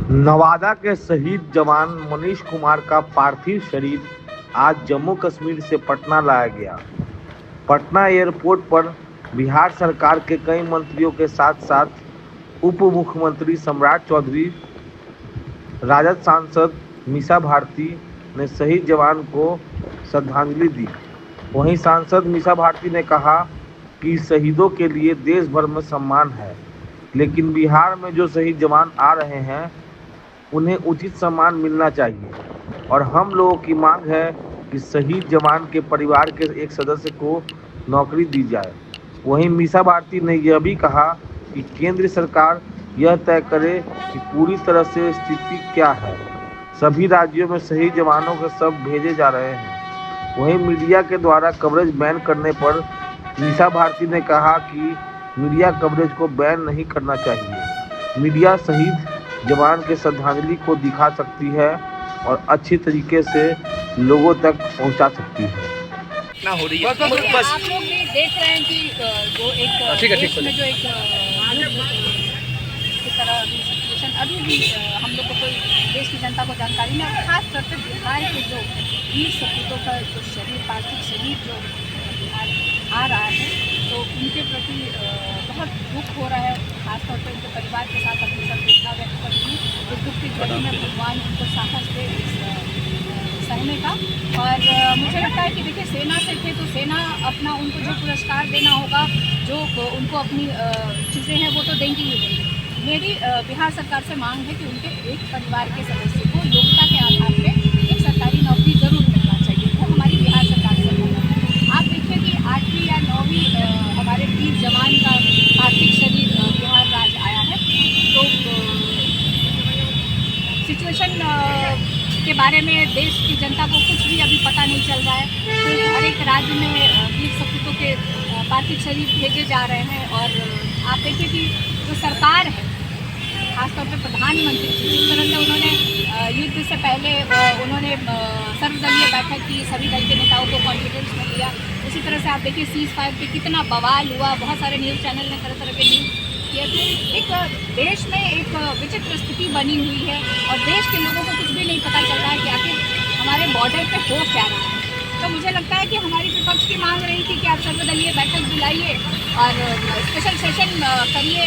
नवादा के शहीद जवान मनीष कुमार का पार्थिव शरीर आज जम्मू कश्मीर से पटना लाया गया। पटना एयरपोर्ट पर बिहार सरकार के कई मंत्रियों के साथ साथ उप मुख्यमंत्री सम्राट चौधरी, राजद सांसद मीसा भारती ने शहीद जवान को श्रद्धांजलि दी। वहीं सांसद मीसा भारती ने कहा कि शहीदों के लिए देश भर में सम्मान है, लेकिन बिहार में जो शहीद जवान आ रहे हैं उन्हें उचित सम्मान मिलना चाहिए और हम लोगों की मांग है कि शहीद जवान के परिवार के एक सदस्य को नौकरी दी जाए। वहीं मीसा भारती ने यह भी कहा कि केंद्र सरकार यह तय करे कि पूरी तरह से स्थिति क्या है। सभी राज्यों में शहीद जवानों के शव भेजे जा रहे हैं। वहीं मीडिया के द्वारा कवरेज बैन करने पर मीसा भारती ने कहा कि मीडिया कवरेज को बैन नहीं करना चाहिए। मीडिया शहीद जवान के श्रद्धांजलि को दिखा सकती है और अच्छी तरीके से लोगों तक पहुंचा सकती है। ना हो रही है बस आप लोग भी देख रहे हैं कि जो एक देश में जो एक की तरह अभी सिचुएशन अभी भी हम लोग को कोई देश की जनता को जानकारी नहीं है। खास तौर पर बिहार के जो वीर सपूतों का जो शरीर पार्थिव शरीर जो बिहार आ रहा है, तो उनके प्रति बहुत दुख हो रहा है। खासतौर पर उनके परिवार के साथ अपनी संवेदना व्यक्त करती हूँ। इस दुख की घड़ी में भगवान उनको साहस दे सहने का। और मुझे लगता है कि देखिए, सेना से थे तो सेना अपना उनको जो पुरस्कार देना होगा, जो उनको अपनी चीज़ें हैं वो तो देंगी ही देंगी। मेरी बिहार सरकार से मांग है कि उनके एक परिवार के सदस्य को योग्यता के आधार पर एक सरकारी नौकरी ज़रूर मिलना चाहिए। वो हमारी बिहार सरकार से मांग है। आप देखिए कि 8वीं या 9वीं हमारे वीर जवान का पार्थिव शरीर बिहार राज्य आया है, तो सिचुएशन के बारे में देश की जनता को कुछ भी अभी पता नहीं चल रहा है। तो हर एक राज्य में वीर सपूतों के पार्थिव शरीर भेजे जा रहे हैं। और आप देखिए कि जो सरकार है, खासतौर पर प्रधानमंत्री जी, जिस तरह से उन्होंने युद्ध से पहले उन्होंने सर्वदलीय बैठक की, सभी दल के नेताओं को कॉन्फिडेंस में लिया। उसी तरह से आप देखिए सीज फायर पे कितना बवाल हुआ, बहुत सारे न्यूज़ चैनल ने तरह तरह के न्यूज़ किए थे। एक देश में एक विचित्र स्थिति बनी हुई है और देश के लोगों को कुछ भी नहीं पता चल रहा है कि आखिर हमारे बॉर्डर पे हो क्या रहा है। तो मुझे लगता है कि हमारी विपक्ष की मांग रही थी कि आप सर्वदलीय बैठक बुलाइए और स्पेशल सेशन करिए,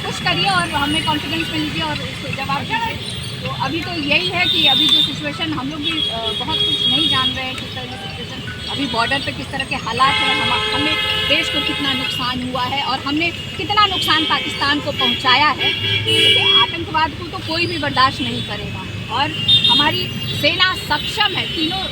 कुछ करिए और हमें कॉन्फिडेंस में लीजिए और उसको जवाब दीजिए। तो अभी तो यही है कि अभी जो सिचुएशन, हम लोग भी बहुत कुछ नहीं जान रहे हैं किस तरह की सिचुएशन अभी बॉर्डर पे किस तरह के हालात हैं, हमें देश को कितना नुकसान हुआ है और हमने कितना नुकसान पाकिस्तान को पहुंचाया है। देखिए, आतंकवाद को तो कोई भी बर्दाश्त नहीं करेगा और हमारी सेना सक्षम है, तीनों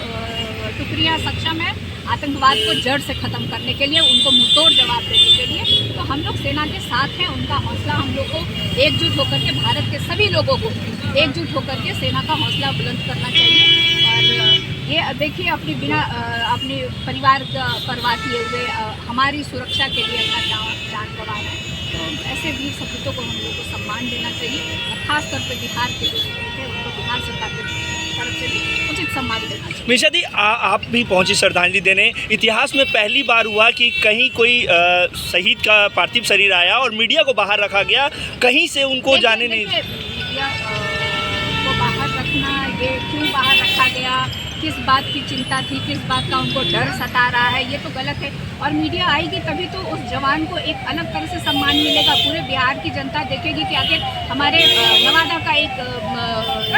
टुकड़ियाँ सक्षम है आतंकवाद को जड़ से ख़त्म करने के लिए, उनको मुंहतोड़ जवाब देने के लिए। तो हम लोग सेना के साथ हैं। उनका हौसला हम लोग को एकजुट होकर के, भारत के सभी लोगों को एकजुट होकर के सेना का हौसला बुलंद करना चाहिए। और ये देखिए, अपनी परिवार का परवाह किए हुए हमारी सुरक्षा के लिए अपना जान गंवा रहे हैं। तो ऐसे वीर सपूतों को हम लोग को सम्मान देना चाहिए और ख़ासतौर पर बिहार के जो सपूत हैं उनको बिहार सरकार की तरफ से भी उचित सम्मान देना चाहिए। मीसा दी, आप भी पहुंची श्रद्धांजलि देने। इतिहास में पहली बार हुआ कि कहीं कोई शहीद का पार्थिव शरीर आया और मीडिया को बाहर रखा गया, कहीं से उनको जाने नहीं। मीडिया को बाहर रखना, ये क्यों बाहर रखा गया, किस बात की चिंता थी, किस बात का उनको डर सता रहा है, ये तो गलत है। और मीडिया आएगी तभी तो उस जवान को एक अलग तरह से सम्मान मिलेगा। पूरे बिहार की जनता देखेगी कि आखिर हमारे नवादा का एक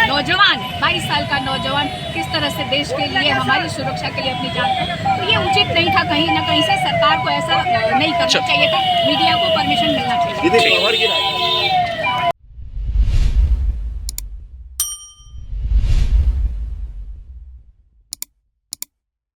नौजवान, 22 साल का नौजवान किस तरह से देश के लिए, हमारी सुरक्षा के लिए अपनी जान। तो ये उचित नहीं था, कहीं ना कहीं से सरकार को ऐसा नहीं करना चाहिए था, मीडिया को परमिशन मिलना चाहिए।